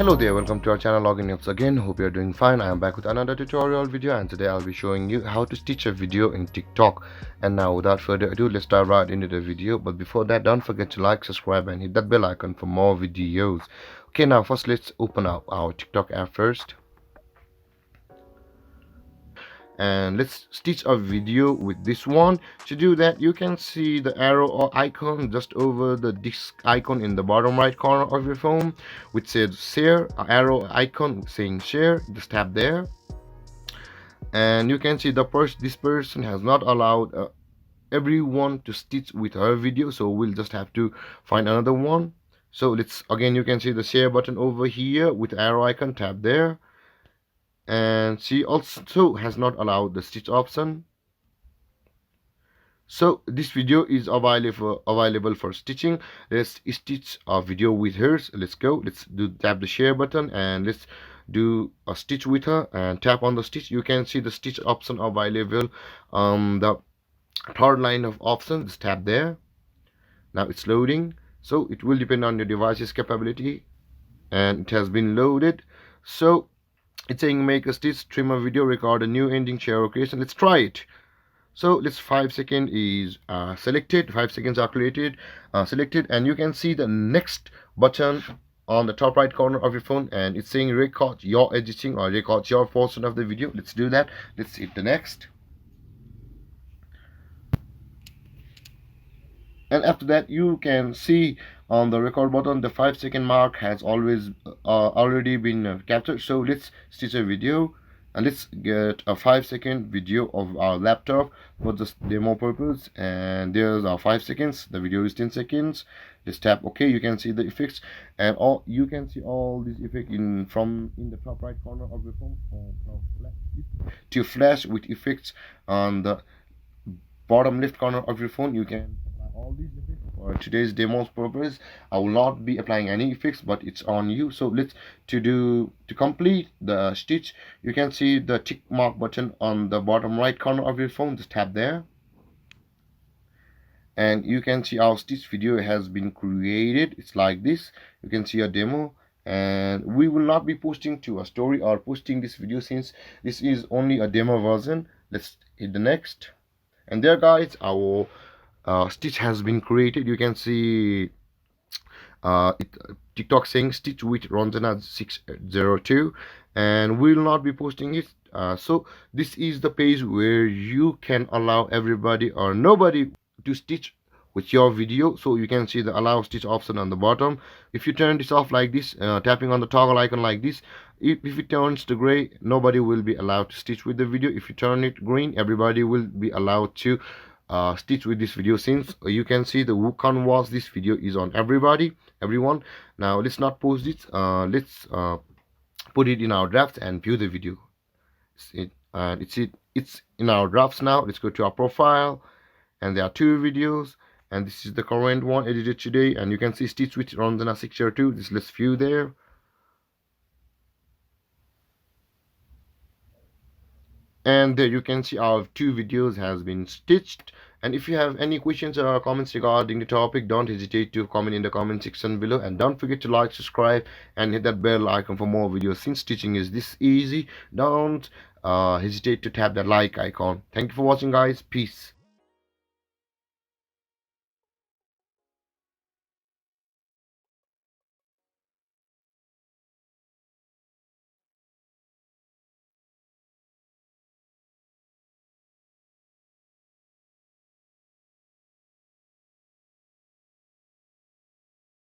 Hello there, welcome to our channel Login Apps again. Hope you're doing fine. I am back with another tutorial video, and today I'll be showing you how to stitch a video in TikTok. And now without further ado, let's dive right into the video. But before that, don't forget to like, subscribe and hit that bell icon for more videos. Okay, now first let's open up our TikTok app first. And let's stitch a video with this one. To do that, you can see the arrow or icon just over the disk icon in the bottom right corner of your phone, which says share, arrow icon saying share. Just tap there, and you can see this person has not allowed everyone to stitch with her video, so we'll just have to find another one. So let's again, you can see the share button over here with arrow icon. Tap there, and she also has not allowed the stitch option. So this video is available for stitching. Let's stitch a video with hers. Let's go. Tap the share button and let's do a stitch with her, and tap on the stitch. You can see the stitch option available on the third line of options. Just tap there. Now it's loading, so it will depend on your device's capability, and it has been loaded. So it's saying make a stitch, trim a video, record a new ending, share occasion. Let's try it. So let's 5 seconds is selected, 5 seconds are created, selected, and you can see the next button on the top right corner of your phone, and it's saying record your editing or record your portion of the video. Let's do that. Let's hit the next, and after that you can see on the record button the 5 second mark has already been captured. So let's stitch a video, and let's get a 5 second video of our laptop for this demo purpose. And there's our 5 seconds. The video is 10 seconds. Just tap OK. You can see the effects, and you can see all these effects in the top right corner of your phone. To flash with effects on the bottom left corner of your phone, you can apply all these effects. For today's demo's purpose, I will not be applying any effects, but it's on you. So to complete the stitch, you can see the tick mark button on the bottom right corner of your phone. Just tap there, and you can see our stitch video has been created. It's like this. You can see a demo, and we will not be posting to a story or posting this video since this is only a demo version. Let's hit the next, and there guys, our stitch has been created. You can see TikTok saying stitch with Ronjana 602, and we will not be posting it. So this is the page where you can allow everybody or nobody to stitch with your video. So you can see the allow stitch option on the bottom. If you turn this off like this, tapping on the toggle icon like this, if it turns to gray, nobody will be allowed to stitch with the video. If you turn it green, everybody will be allowed to stitch with this video, since you can see the who can watch this video is on everyone. Now let's not post it. Let's put it in our drafts and view the video. It's in our drafts now. Let's go to our profile, and there are 2 videos, and this is the current one edited today, and you can see stitch with Ronjana 602. Let's view there. And there you can see our 2 videos has been stitched. And if you have any questions or comments regarding the topic, don't hesitate to comment in the comment section below, and don't forget to like, subscribe and hit that bell icon for more videos. Since stitching is this easy, don't hesitate to tap that like icon. Thank you for watching guys. Peace.